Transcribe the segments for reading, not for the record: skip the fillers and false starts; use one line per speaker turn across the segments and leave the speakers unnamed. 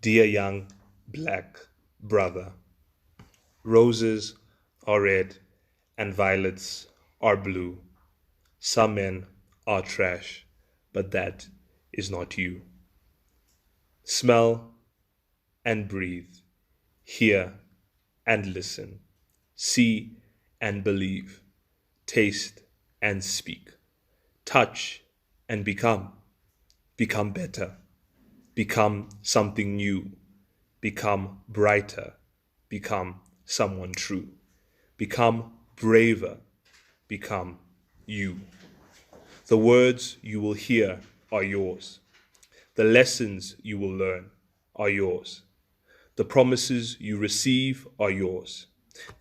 Dear young black brother, roses are red and violets are blue. Some men are trash, but that is not you. Smell and breathe, hear and listen, see and believe, taste and speak, touch and become better, become something new, become brighter, become someone true, become braver, become you. The words you will hear are yours. The lessons you will learn are yours. The promises you receive are yours.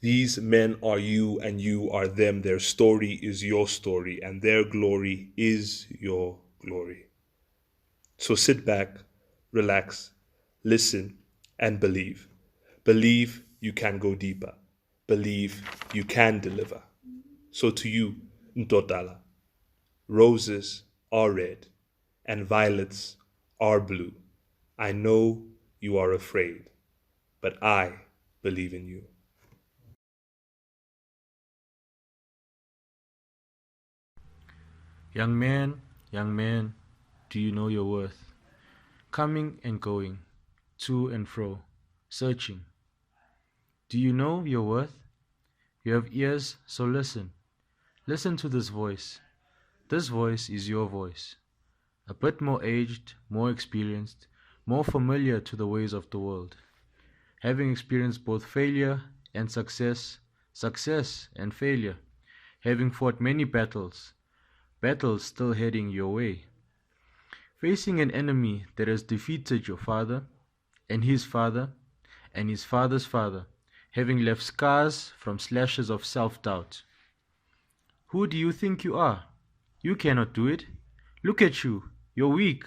These men are you and you are them. Their story is your story and their glory is your glory. So sit back, relax, listen, and believe. Believe you can go deeper. Believe you can deliver. So to you, Ntotala, roses are red and violets are blue. I know you are afraid, but I believe in you.
Young man, do you know your worth? Coming and going, to and fro, searching. Do you know your worth? You have ears, so listen. Listen to this voice. This voice is your voice. A bit more aged, more experienced, more familiar to the ways of the world. Having experienced both failure and success, success and failure. Having fought many battles, battles still heading your way. Facing an enemy that has defeated your father, and his father, and his father's father, having left scars from slashes of self-doubt. Who do you think you are? You cannot do it. Look at you. You're weak.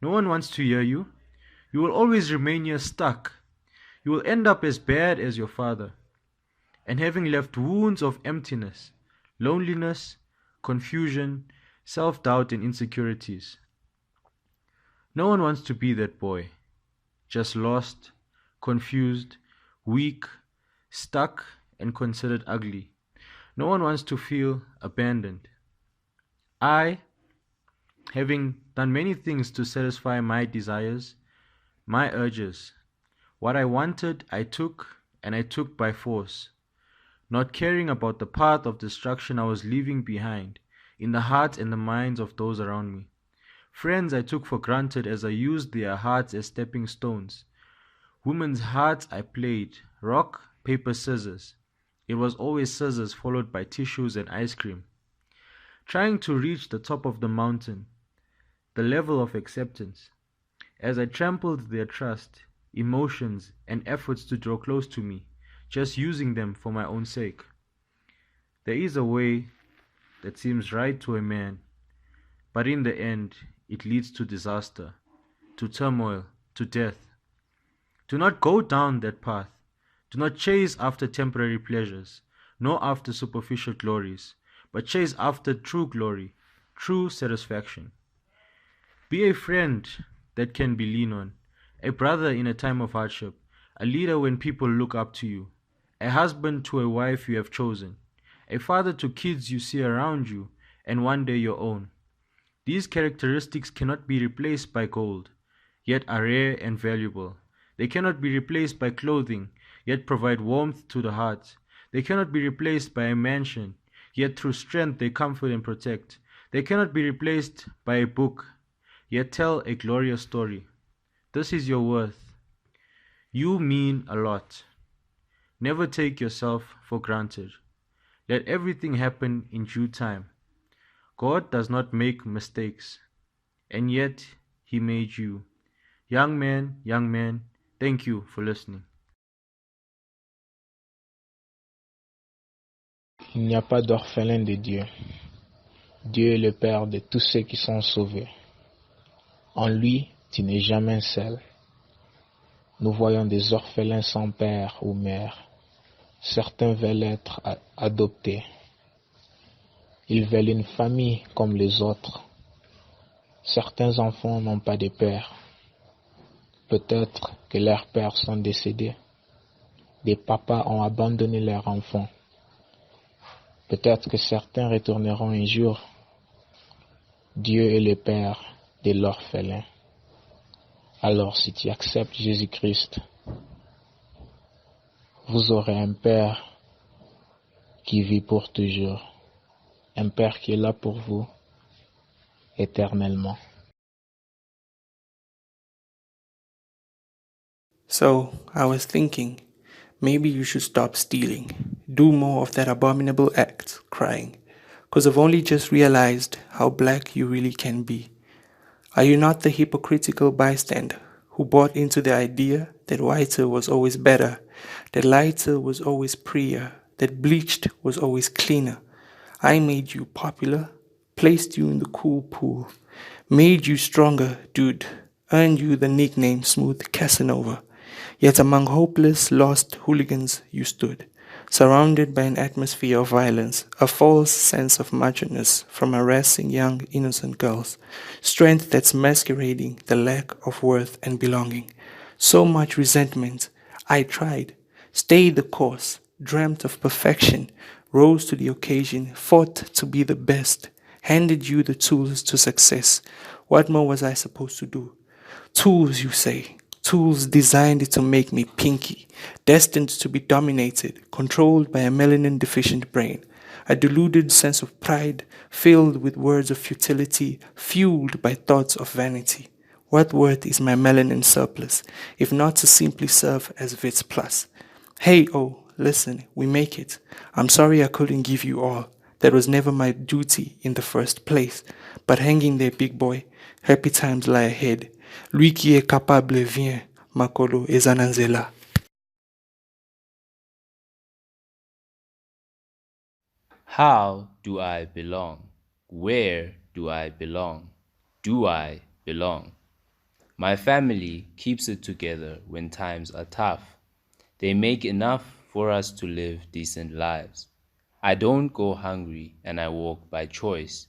No one wants to hear you. You will always remain here stuck. You will end up as bad as your father. And having left wounds of emptiness, loneliness, confusion, self-doubt and insecurities. No one wants to be that boy. Just lost, confused, weak, stuck, and considered ugly. No one wants to feel abandoned. I, having done many things to satisfy my desires, my urges, what I wanted I took, and I took by force, not caring about the path of destruction I was leaving behind, in the hearts and the minds of those around me. Friends I took for granted as I used their hearts as stepping stones. Women's hearts I played, rock, paper, scissors. It was always scissors followed by tissues and ice cream. Trying to reach the top of the mountain, the level of acceptance. As I trampled their trust, emotions, and efforts to draw close to me, just using them for my own sake. There is a way that seems right to a man, but in the end, it leads to disaster, to turmoil, to death. Do not go down that path. Do not chase after temporary pleasures, nor after superficial glories, but chase after true glory, true satisfaction. Be a friend that can be leaned on, a brother in a time of hardship, a leader when people look up to you, a husband to a wife you have chosen, a father to kids you see around you, and one day your own. These characteristics cannot be replaced by gold, yet are rare and valuable. They cannot be replaced by clothing, yet provide warmth to the heart. They cannot be replaced by a mansion, yet through strength they comfort and protect. They cannot be replaced by a book, yet tell a glorious story. This is your worth. You mean a lot. Never take yourself for granted. Let everything happen in due time. God does not make mistakes, and yet He made you. Young man, thank you for listening.
Il n'y a pas d'orphelin de Dieu. Dieu est le Père de tous ceux qui sont sauvés. En lui, tu n'es jamais seul. Nous voyons des orphelins sans père ou mère. Certains veulent être adoptés. Ils veulent une famille comme les autres. Certains enfants n'ont pas de père. Peut-être que leurs pères sont décédés. Des papas ont abandonné leurs enfants. Peut-être que certains retourneront un jour. Dieu est le Père de l'orphelin. Alors si tu acceptes Jésus-Christ, vous aurez un Père qui vit pour toujours. Un Père qui est là pour vous éternellement.
So, I was thinking, maybe you should stop stealing. Do more of that abominable act, crying. 'Cause I've only just realized how black you really can be. Are you not the hypocritical bystander who bought into the idea that whiter was always better, that lighter was always prettier, that bleached was always cleaner? I made you popular, placed you in the cool pool, made you stronger, dude, earned you the nickname Smooth Casanova. Yet among hopeless, lost hooligans you stood, surrounded by an atmosphere of violence, a false sense of macho-ness from harassing young, innocent girls, strength that's masquerading the lack of worth and belonging. So much resentment. I tried, stayed the course, dreamt of perfection, rose to the occasion, fought to be the best, handed you the tools to success. What more was I supposed to do? Tools, you say. Tools designed to make me pinky, destined to be dominated, controlled by a melanin deficient brain. A deluded sense of pride, filled with words of futility, fueled by thoughts of vanity. What worth is my melanin surplus, if not to simply serve as Vits Plus? Hey, oh, listen, we make it. I'm sorry I couldn't give you all. That was never my duty in the first place. But hang in there, big boy. Happy times lie ahead. Lui qui est capable vient, Makolo ezananzela.
How do I belong? Where do I belong? Do I belong? My family keeps it together when times are tough. They make enough for us to live decent lives. I don't go hungry and I walk by choice.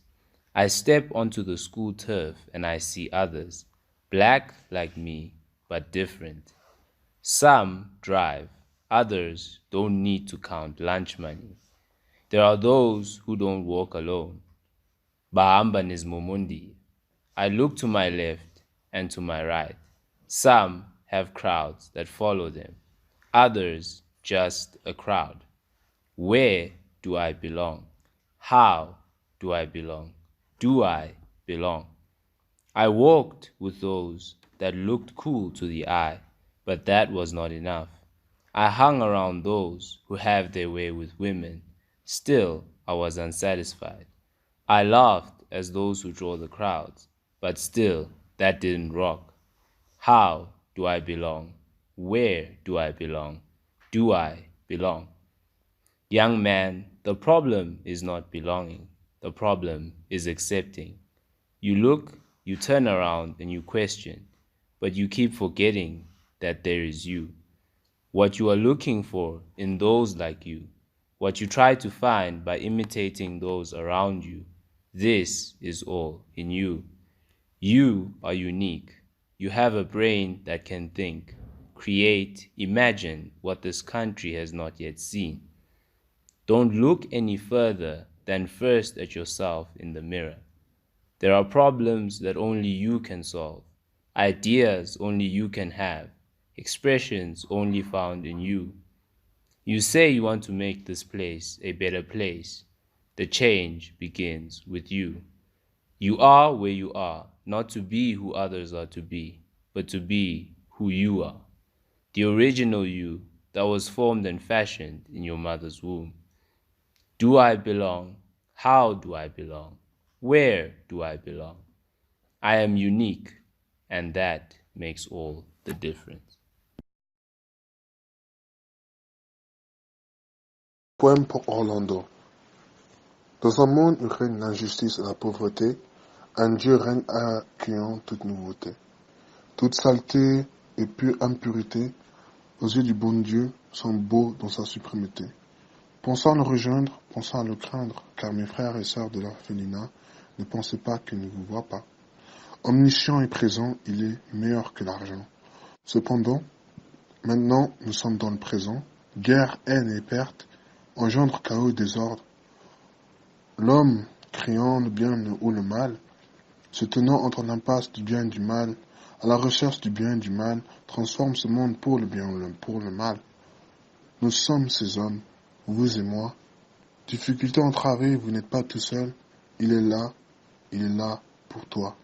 I step onto the school turf and I see others, black like me, but different. Some drive, others don't need to count lunch money. There are those who don't walk alone. Bahamba Nizmumundi. I look to my left and to my right. Some have crowds that follow them, others just a crowd. Where do I belong? How do I belong? Do I belong? I walked with those that looked cool to the eye, but that was not enough. I hung around those who have their way with women. Still, I was unsatisfied. I laughed as those who draw the crowds, but still, that didn't rock. How do I belong? Where do I belong? Do I belong? Young man, the problem is not belonging. The problem is accepting. You look, you turn around, and you question, but you keep forgetting that there is you. What you are looking for in those like you, what you try to find by imitating those around you, this is all in you. You are unique. You have a brain that can think, create, imagine what this country has not yet seen. Don't look any further than first at yourself in the mirror. There are problems that only you can solve, ideas only you can have, expressions only found in you. You say you want to make this place a better place. The change begins with you. You are where you are, not to be who others are to be, but to be who you are. The original you that was formed and fashioned in your mother's womb. Do I belong? How do I belong? Where do I belong? I am unique, and that makes all the difference.
Poème pour Orlando. Dans un monde où règne l'injustice et la pauvreté, un Dieu règne accueillant toute nouveauté. Toute saleté et pure impurité, aux yeux du bon Dieu, sont beaux dans sa suprématie. Pensant à le rejoindre, pensant à le craindre, car mes frères et sœurs de l'orphelinat, ne pensez pas qu'il ne vous voit pas. Omniscient et présent, il est meilleur que l'argent. Cependant, maintenant nous sommes dans le présent. Guerre, haine et perte engendrent chaos et désordre. L'homme, criant le bien ou le mal, se tenant entre l'impasse du bien et du mal, à la recherche du bien et du mal, transforme ce monde pour le bien ou pour le mal. Nous sommes ces hommes, vous et moi. Difficulté entravée, vous n'êtes pas tout seul. Il est là pour toi.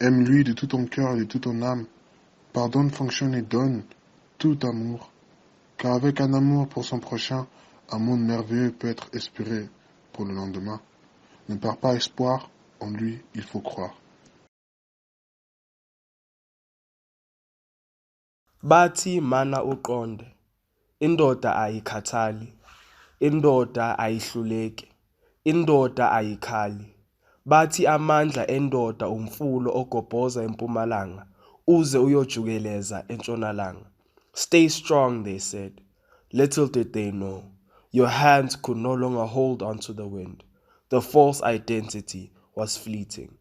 Aime-lui de tout ton cœur et de toute ton âme. Pardonne, fonctionne et donne tout amour. Car avec un amour pour son prochain, un monde merveilleux peut être espéré pour le lendemain. Ne perds pas espoir, en lui il faut croire.
Bathi mana uqonde, indoda ayikhathali, indoda ayihluleki, indoda ayikhali. Bathi amandla endoda umfulo ogobhoza empumalanga, uze uyojukeleza entshonalanga. Stay strong, they said. Little did they know, your hands could no longer hold onto the wind. The false identity was fleeting.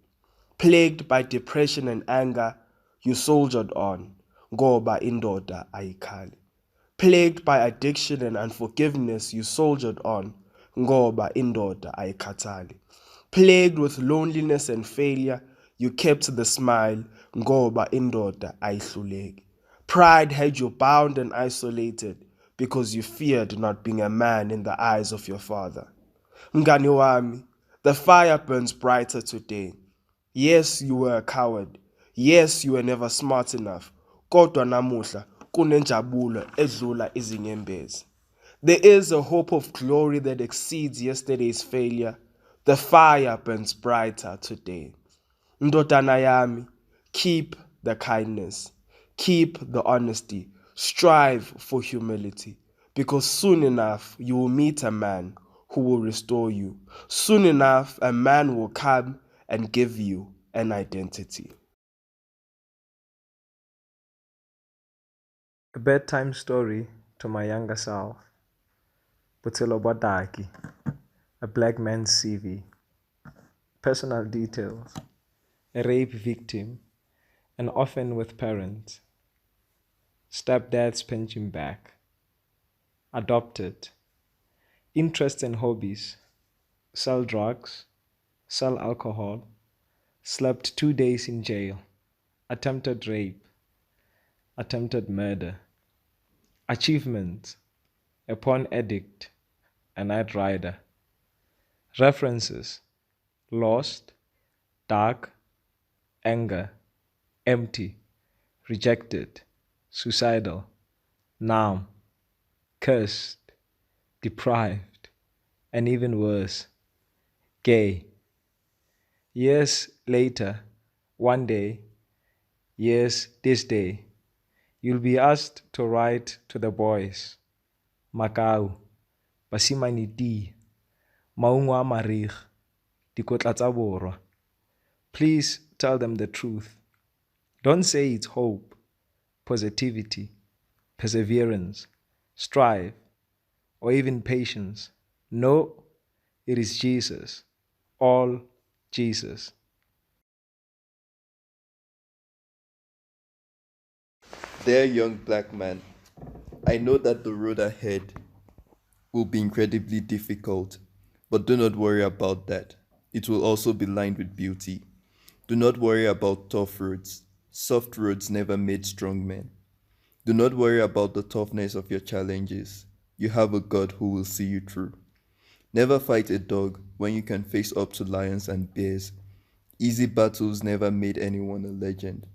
Plagued by depression and anger, you soldiered on, ngoba indoda ayikhali. Plagued by addiction and unforgiveness, you soldiered on, ngoba indoda ayikhathali. Plagued with loneliness and failure, you kept the smile, ngoba indoda ayihluleki. Pride had you bound and isolated because you feared not being a man in the eyes of your father. Mngani wami, the fire burns brighter today. Yes, you were a coward. Yes, you were never smart enough. Kodwa namuhla kunenjabulo edlula izinyembezi. There is a hope of glory that exceeds yesterday's failure. The fire burns brighter today. Ndodana yami, keep the kindness, keep the honesty, strive for humility, because soon enough you will meet a man who will restore you. Soon enough a man will come and give you an identity.
A bedtime story to my younger self. Butelo Bodaki, a black man's CV. Personal details. A rape victim, an orphan with parents. Stepdad's pinching back. Adopted. Interests and hobbies. Sell drugs. Sell alcohol. Slept 2 days in jail. Attempted rape. Attempted murder. Achievement. A porn addict. A night rider. References. Lost. Dark. Anger. Empty. Rejected. Suicidal. Numb. Cursed. Deprived. And even worse. Gay. Years later, one day, yes, this day, you'll be asked to write to the boys. Makau, basimane di, maungo a mariga, dikotla tsa borwa. Please tell them the truth. Don't say it's hope, positivity, perseverance, strive, or even patience. No, it is Jesus. All Jesus.
Dear young black man, I know that the road ahead will be incredibly difficult, but do not worry about that. It will also be lined with beauty. Do not worry about tough roads. Soft roads never made strong men. Do not worry about the toughness of your challenges. You have a God who will see you through. Never fight a dog when you can face up to lions and bears. Easy battles never made anyone a legend.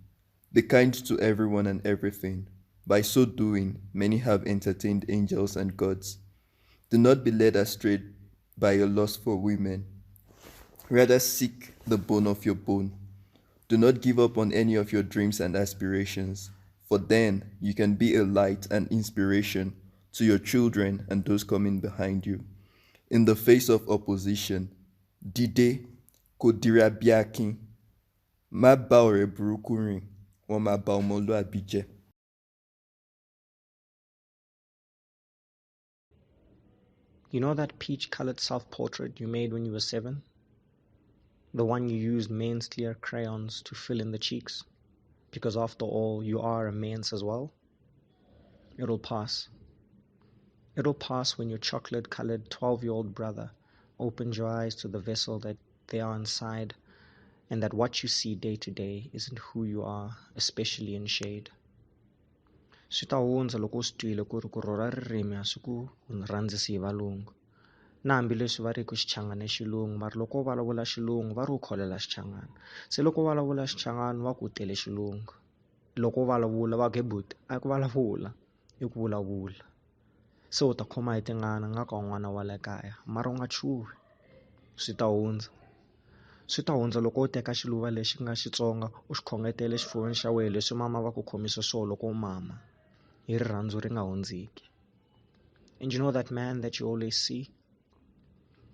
Be kind to everyone and everything. By so doing, many have entertained angels and gods. Do not be led astray by your lust for women. Rather seek the bone of your bone. Do not give up on any of your dreams and aspirations, for then you can be a light and inspiration to your children and those coming behind you. In the face of opposition, dide ko dirabiakin, ma ba ore buruku rin, won ma ba omoluabi je.
You know that peach-colored self-portrait you made when you were 7? The one you used men's clear crayons to fill in the cheeks? because after all, you are immense as well. It'll pass. It'll pass when your chocolate-colored 12-year-old brother opens your eyes to the vessel that they are inside, and that what you see day to day isn't who you are, especially in shade. Swi ta hundza loko u swi twile ku ri ku rhurha ririmi a swi ku rhandzisi hi valungu. Na hambileswi va ri ku xichangana i xilungu, mara loko u vulavula xilungu va ri u kholela xichangana. Se loko u vulavula xichangana va ku u tele xilungu. Loko u vulavula va ku he buti a ku vulavula i ku vulavula. Se u ta khoma hi tingana nga ka n'wana wa le kaya, mara u nga chuhi. Swi ta hundza. Swi ta hundza loko u teka xiluva lexi nga Xitsonga u xi khongetele xifuveni xa wena leswi mama va ku khomisa swona loko u mama. Hi rirhandzu ri nga hundziki. And you know that man that you always see?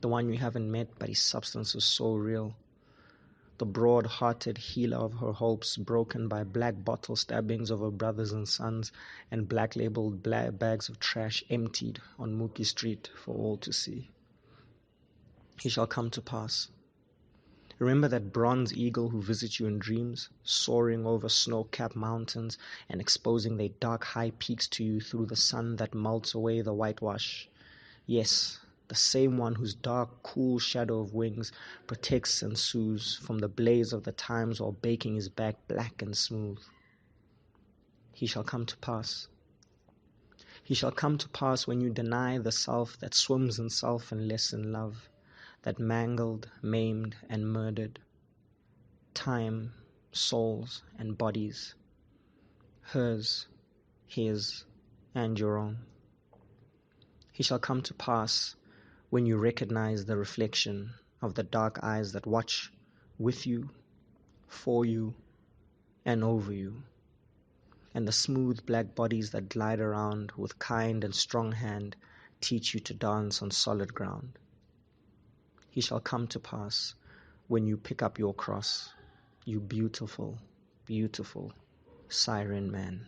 The one you haven't met, but his substance is so real. The broad-hearted healer of her hopes, broken by black bottle stabbings of her brothers and sons, and black-labeled bags of trash emptied on Mookie Street for all to see. He shall come to pass. Remember that bronze eagle who visits you in dreams, soaring over snow-capped mountains and exposing their dark high peaks to you through the sun that melts away the whitewash? Yes, the same one whose dark, cool shadow of wings protects and soothes from the blaze of the times while baking his back black and smooth. He shall come to pass. He shall come to pass when you deny the self that swims in self and less in love, that mangled, maimed, and murdered. Time, souls, and bodies. Hers, his, and your own. He shall come to pass when you recognize the reflection of the dark eyes that watch with you, for you, and over you, and the smooth black bodies that glide around with kind and strong hand teach you to dance on solid ground. He shall come to pass when you pick up your cross, you beautiful, beautiful siren man.